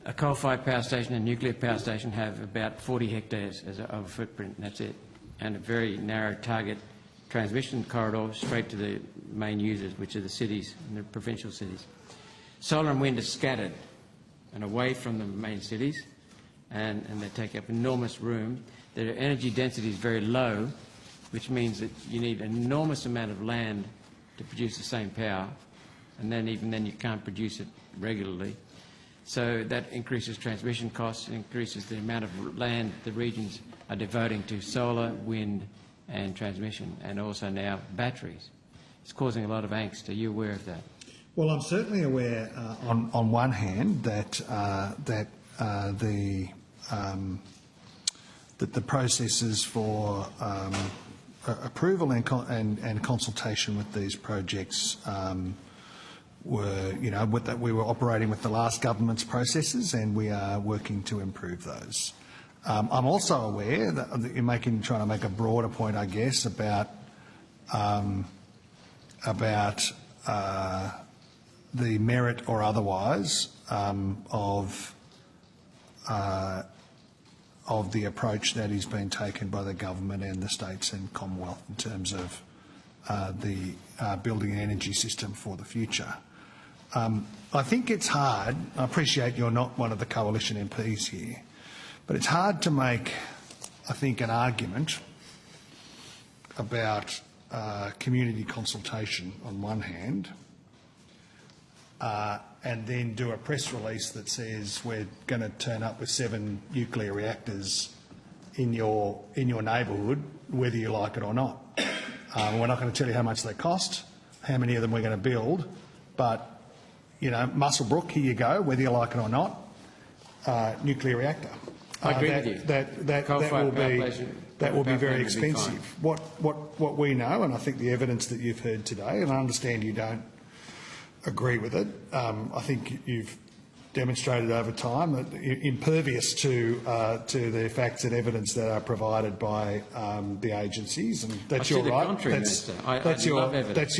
A coal-fired power station and nuclear power station have about 40 hectares of a footprint, and that's it, and a very narrow target transmission corridor straight to the main users, which are the cities and the provincial cities. Solar and wind are scattered and away from the main cities, and they take up enormous room. Their energy density is very low, which means that you need an enormous amount of land to produce the same power, and then even then you can't produce it regularly. So that increases transmission costs, increases the amount of land the regions are devoting to solar, wind and transmission, and also now batteries. It's causing a lot of angst. Are you aware of that? Well, I'm certainly aware, on one hand, that the processes for approval and consultation with these projects were, that we were operating with the last government's processes, and we are working to improve those. I'm also aware that you're trying to make a broader point, I guess, about the merit or otherwise of the approach that is being taken by the government and the states and Commonwealth in terms of the building an energy system for the future. I think it's hard. I appreciate you're not one of the coalition MPs here, but it's hard to make, I think, an argument about community consultation on one hand, and then do a press release that says we're going to turn up with 7 nuclear reactors in your neighbourhood, whether you like it or not. We're not going to tell you how much they cost, how many of them we're going to build, but Muswellbrook, here you go, whether you like it or not, nuclear reactor. I agree with you. That will be very expensive. What we know, and I think the evidence that you've heard today, and I understand you don't agree with it, I think you've demonstrated over time that impervious to the facts and evidence that are provided by the agencies, and that's your right. That's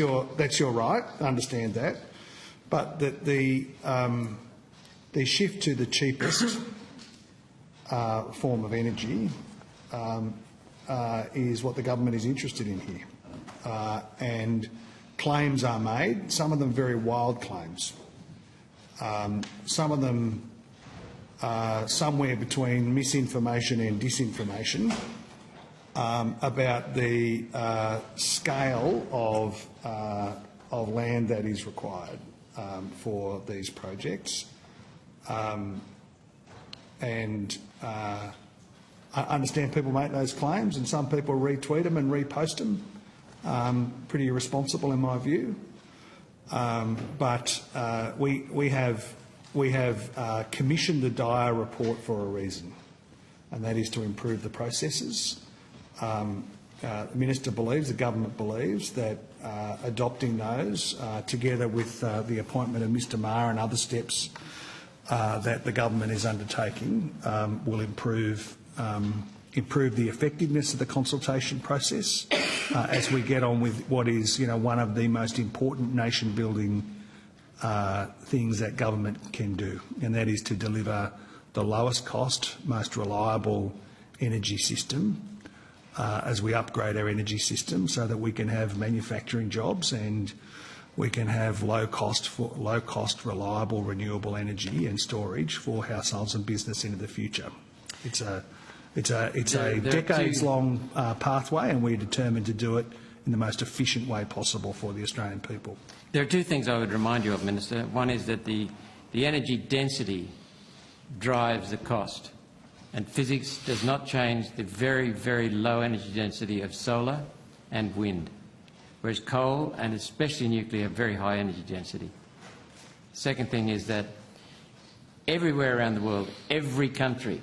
your right. I understand that, but that the shift to the cheapest form of energy is what the government is interested in here, and claims are made, some of them very wild claims, some of them somewhere between misinformation and disinformation about the scale of land that is required for these projects. And I understand people make those claims, and some people retweet them and repost them. Pretty irresponsible in my view. But we have commissioned the Dyer report for a reason, and that is to improve the processes. The Minister believes, the government believes, that adopting those, together with the appointment of Mr Maher and other steps that the government is undertaking, will improve the effectiveness of the consultation process as we get on with what is, one of the most important nation-building things that government can do, and that is to deliver the lowest cost, most reliable energy system as we upgrade our energy system, so that we can have manufacturing jobs and we can have low cost, reliable, renewable energy and storage for households and business into the future. It's a decades-long pathway, and we're determined to do it in the most efficient way possible for the Australian people. There are 2 things I would remind you of, Minister. One is that the energy density drives the cost, and physics does not change the very, very low energy density of solar and wind, whereas coal and especially nuclear have very high energy density. Second thing is that everywhere around the world, every country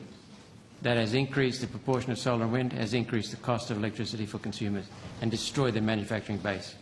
that has increased the proportion of solar and wind has increased the cost of electricity for consumers and destroyed their manufacturing base.